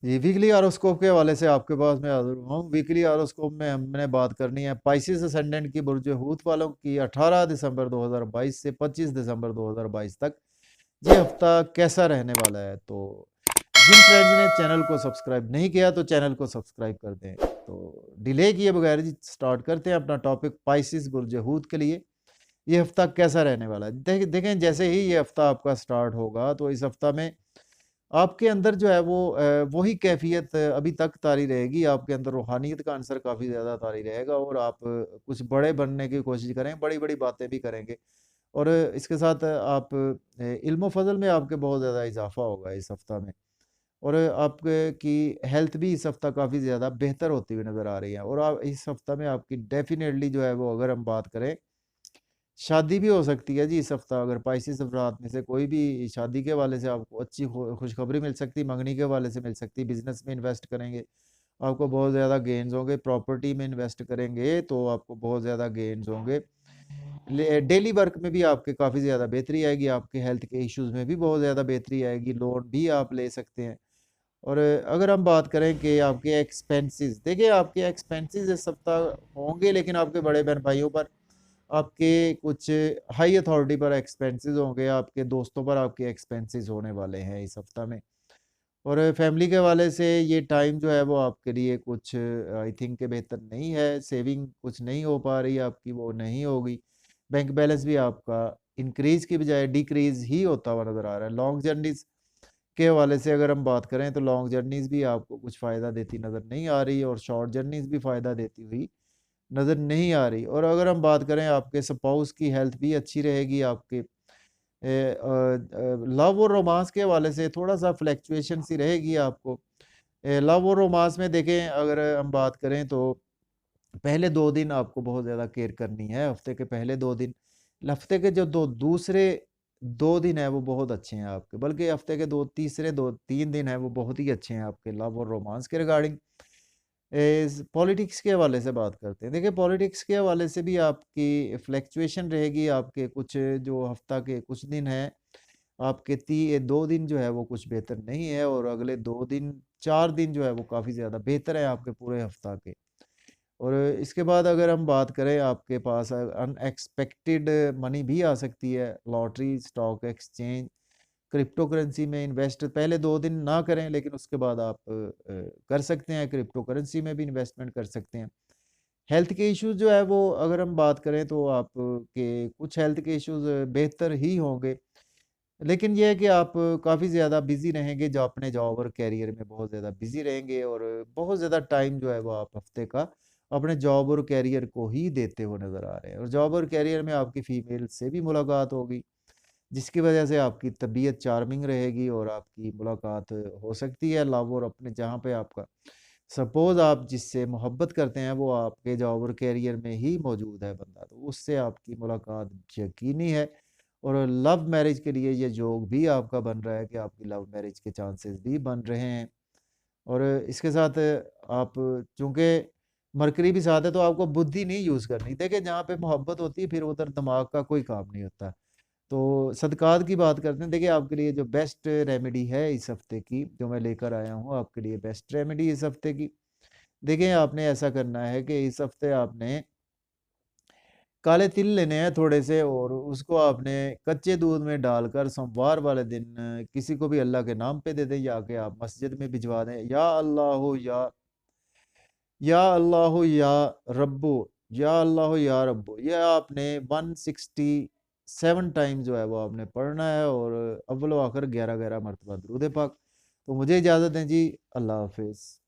जी, weekly horoscope के हवाले से आपके पास मैं हाज़िर हुआ हूँ। वीकली हॉरोस्कोप में हमने बात करनी है पाइसेस असेंडेंट की बुर्ज हूत वालों की 18 दिसंबर 2022 से 25 दिसंबर 2022 तक ये हफ्ता कैसा रहने वाला है। तो जिन फ्रेंड्स ने चैनल को सब्सक्राइब नहीं किया तो चैनल को सब्सक्राइब कर दें। तो डिले किए बगैर जी स्टार्ट करते हैं अपना टॉपिक पाइसेस बुर्ज हूत के लिए। ये हफ्ता कैसा रहने वाला है? देखें जैसे ही ये हफ्ता आपका स्टार्ट होगा तो इस हफ्ता में आपके अंदर जो है वो वही कैफ़ियत अभी तक तारी रहेगी, आपके अंदर रूहानियत का अंसर काफ़ी ज़्यादा तारी रहेगा और आप कुछ बड़े बनने की कोशिश करें, बड़ी-बड़ी बातें भी करेंगे और इसके साथ आप इल्म फ़ज़ल में आपके बहुत ज़्यादा इज़ाफ़ा होगा इस हफ़्ता में और आपके की हेल्थ भी इस हफ़्ता काफ़ी ज़्यादा बेहतर होती हुई नज़र आ रही है और आप इस हफ़्ता में आपकी डेफ़िनेटली जो है वो अगर हम बात करें शादी भी हो सकती है जी इस हफ्ता अगर पाइसेस अफ़राद में से कोई भी शादी के हवाले से आपको अच्छी खुशखबरी मिल सकती है, मंगनी के हवाले से मिल सकती है, बिज़नेस में इन्वेस्ट करेंगे, आपको बहुत ज़्यादा गेन्स होंगे, प्रॉपर्टी में इन्वेस्ट करेंगे तो आपको बहुत ज़्यादा गेन्स होंगे। डेली वर्क में भी आपके काफ़ी ज़्यादा बेहतरी आएगी, आपके हेल्थ के इश्यूज़ में भी बहुत ज़्यादा बेहतरी आएगी, लोन भी आप ले सकते हैं। और अगर हम बात करें कि आपके एक्सपेंसेस देखिए आपके एक्सपेंसेस इस सप्ताह होंगे लेकिन आपके बड़े बहन भाइयों पर आपके कुछ हाई अथॉरिटी पर एक्सपेंसेस होंगे, आपके दोस्तों पर आपके एक्सपेंसेस होने वाले हैं इस हफ्ता में। और फैमिली के हवाले से ये टाइम जो है वो आपके लिए कुछ आई थिंक के बेहतर नहीं है, सेविंग कुछ नहीं हो पा रही आपकी, वो नहीं होगी। बैंक बैलेंस भी आपका इंक्रीज़ की बजाय डिक्रीज़ ही होता हुआ नज़र आ रहा है। लॉन्ग जर्नीज़ के हवाले से अगर हम बात करें तो लॉन्ग जर्नीज़ भी आपको कुछ फ़ायदा देती नज़र नहीं आ रही और शॉर्ट जर्नीज़ भी फ़ायदा देती हुई नज़र नहीं आ रही। और अगर हम बात करें आपके स्पाउस की हेल्थ भी अच्छी रहेगी, आपके लव और रोमांस के हवाले से थोड़ा-सा फ्लक्चुएशन सी रहेगी आपको। लव और रोमांस में देखें अगर हम बात करें तो पहले 2 दिन आपको बहुत ज़्यादा केयर करनी है, हफ़्ते के पहले 2 दिन। हफ़्ते के जो 2 दूसरे 2 दिन हैं वो बहुत अच्छे हैं आपके, बल्कि हफ़्ते के 2 तीसरे 2-3 दिन हैं वो बहुत ही अच्छे हैं आपके लव और रोमांस के रिगार्डिंग। पॉलिटिक्स के हवाले से बात करते हैं। देखिए पॉलिटिक्स के हवाले से भी आपकी फ्लक्चुएशन रहेगी, आपके कुछ जो हफ़्ता के कुछ दिन हैं, आपके 2 दिन जो है वो कुछ बेहतर नहीं है और अगले 2 दिन 4 दिन जो है वो काफ़ी ज़्यादा बेहतर है आपके पूरे हफ़्ता के। और इसके बाद अगर हम बात करें आपके पास अनएक्सपेक्टेड मनी भी आ सकती है, lottery, stock exchange, crypto currency में इन्वेस्ट पहले 2 दिन ना करें लेकिन उसके बाद आप कर सकते हैं, क्रिप्टो करेंसी में भी इन्वेस्टमेंट कर सकते हैं। हेल्थ के इश्यूज़ जो है वो अगर हम बात करें तो आपके कुछ हेल्थ के इश्यूज़ बेहतर ही होंगे। लेकिन ये है कि आप काफ़ी ज़्यादा बिज़ी रहेंगे जो अपने जॉब और करियर में बहुत ज़्यादा बिज़ी रहेंगे और बहुत ज़्यादा टाइम जो है वो आप हफ़्ते का अपने जॉब और करियर को ही देते हुए नज़र आ रहे हैं। और जॉब और करियर में आपकी फ़ीमेल से भी मुलाकात होगी, जिसकी वजह से आपकी तबीयत चार्मिंग रहेगी और आपकी मुलाकात हो सकती है लव और अपने जहाँ पे आपका सपोज़ आप जिससे मोहब्बत करते हैं वो आपके जॉब और करियर में ही मौजूद है बंदा, तो उससे आपकी मुलाकात यकीनी है। और लव मैरिज के लिए ये योग भी आपका बन रहा है कि आपकी लव मैरिज के चांसेस भी बन रहे हैं। और इसके साथ आप चूँकि मरकरी भी साथ है तो आपको बुद्धि नहीं यूज़ करनी। देखिए जहाँ पे मोहब्बत होती है फिर उधर दिमाग का कोई काम नहीं होता। तो सदक़ात की बात करते हैं। देखिए आपके लिए जो बेस्ट रेमेडी है इस हफ़्ते की, जो मैं लेकर आया हूँ आपके लिए बेस्ट रेमेडी इस हफ़्ते की, देखिए आपने ऐसा करना है कि इस हफ़्ते आपने काले तिल लेने हैं थोड़े से और उसको आपने कच्चे दूध में डालकर सोमवार वाले दिन किसी को भी अल्लाह के नाम पे दे दें या कि आप मस्जिद में भिजवा दें। या अल्लाह या रब्बो, या अल्लाह या रब्बो, ये आपने 167 टाइम जो है वो आपने पढ़ना है और अव्वल व आखिर 11-11 मरतबा दुरूद पाक। तो मुझे इजाज़त दें जी, अल्लाह हाफ़िज़।